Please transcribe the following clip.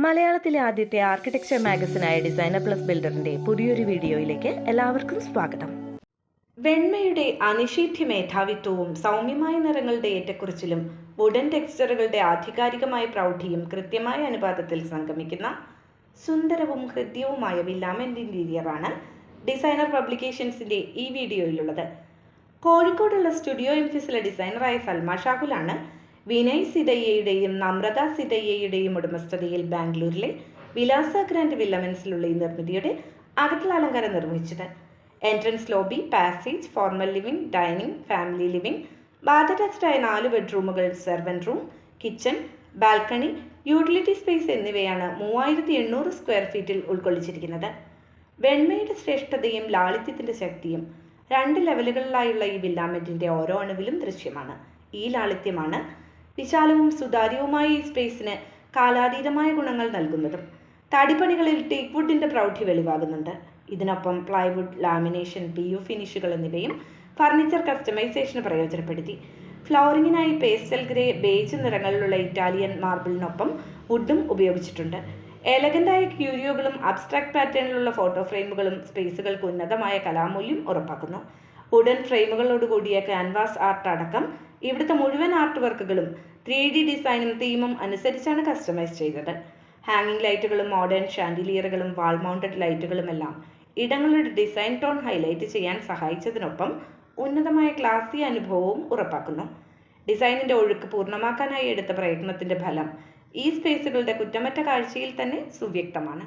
മലയാളത്തിലെ ആദ്യത്തെ architecture മാഗസിനായ designer plus ബിൽഡറിന്റെ പുതിയൊരു വീഡിയോയിലേക്ക് എല്ലാവർക്കും സ്വാഗതം. വെണ്മയുടെ അനിഷേധ്യ മേധാവിത്വവും സൗമ്യമായ നിറങ്ങളുടെ ഏറ്റക്കുറച്ചിലും വുഡൻ ടെക്സ്ചറുകളുടെ ആധികാരികമായ പ്രൗഢിയും കൃത്യമായ അനുപാതത്തിൽ സംഗമിക്കുന്ന സുന്ദരവും ഹൃദ്യവുമായ വില്ലാമെന്റ് ഇന്റീരിയറാണ് ഡിസൈനർ പബ്ലിക്കേഷൻസിന്റെ ഈ വീഡിയോയിലുള്ളത്. കോഴിക്കോടുള്ള സ്റ്റുഡിയോ എംഫിസിലെ ഡിസൈനറായ സൽമാ ഷാഹുലാണ് വിനയ് സിതയ്യയുടെയും നമ്രത സിതയ്യയുടെയും ഉടമസ്ഥതയിൽ ബാംഗ്ലൂരിലെ വിലാസ ഗ്രാൻഡ് വില്ലമൻസിലുള്ള ഈ നിർമ്മിതിയുടെ അകത്തള അലങ്കാരം നിർവഹിച്ചത്. Entrance lobby, passage, formal living, dining, family living, bath അറ്റാച്ച്ഡായ 4 ബെഡ്റൂമുകൾ, servant room, kitchen, balcony, utility space എന്നിവയാണ് 3800 സ്ക്വയർ ഫീറ്റിൽ ഉൾക്കൊള്ളിച്ചിരിക്കുന്നത്. വെണ്മയുടെ ശ്രേഷ്ഠതയും ലാളിത്യത്തിന്റെ ശക്തിയും 2 ലെവലുകളിലായുള്ള ഈ വില്ലാമെന്റിന്റെ ഓരോ അണുവിലും ദൃശ്യമാണ്. ഈ ലാളിത്യമാണ് വിശാലവും സുതാര്യവുമായ ഈ സ്പേസിന് കാലാതീതമായ ഗുണങ്ങൾ നൽകുന്നതും. തടിപ്പണികളിൽ ടീക്ക് വുഡിന്റെ പ്രൗഢി വെളിവാകുന്നുണ്ട്. ഇതിനൊപ്പം പ്ലൈവുഡ്, ലാമിനേഷൻ, PU ഫിനിഷുകൾ എന്നിവയും ഫർണിച്ചർ കസ്റ്റമൈസേഷന് പ്രയോജനപ്പെടുത്തി. ഫ്ലോറിങ്ങിനായി പേസ്റ്റൽ ഗ്രേ, ബേജ് നിറങ്ങളിലുള്ള ഇറ്റാലിയൻ മാർബിളിനൊപ്പം വുഡും ഉപയോഗിച്ചിട്ടുണ്ട്. എലഗന്റായ ക്യൂരിയോകളും അബ്സ്ട്രാക്ട് പാറ്റേണിലുള്ള ഫോട്ടോ ഫ്രെയിമുകളും സ്പേസുകൾക്ക് ഉന്നതമായ കലാമൂല്യം ഉറപ്പാക്കുന്നു. വുഡൻ ഫ്രെയിമുകളോടുകൂടിയ ക്യാൻവാസ് ആർട്ട് അടക്കം ഇവിടുത്തെ മുഴുവൻ ആർട്ട് വർക്കുകളും 3D ഡിസൈനും തീമും അനുസരിച്ചാണ് കസ്റ്റമൈസ് ചെയ്തത്. ഹാങ്ങിങ് ലൈറ്റുകളും മോഡേൺ ഷാൻഡിലിയറുകളും വാൾ മൗണ്ടഡ് ലൈറ്റുകളുമെല്ലാം ഇടങ്ങളുടെ ഡിസൈൻ ടോൺ ഹൈലൈറ്റ് ചെയ്യാൻ സഹായിച്ചതിനൊപ്പം ഉന്നതമായ ക്ലാസി അനുഭവവും ഉറപ്പാക്കുന്നു. ഡിസൈനിന്റെ ഒഴുക്ക് പൂർണ്ണമാക്കാനായി എടുത്ത പ്രയത്നത്തിന്റെ ഫലം ഈ സ്പേസുകളുടെ കുറ്റമറ്റ കാഴ്ചയിൽ തന്നെ സുവ്യക്തമാണ്.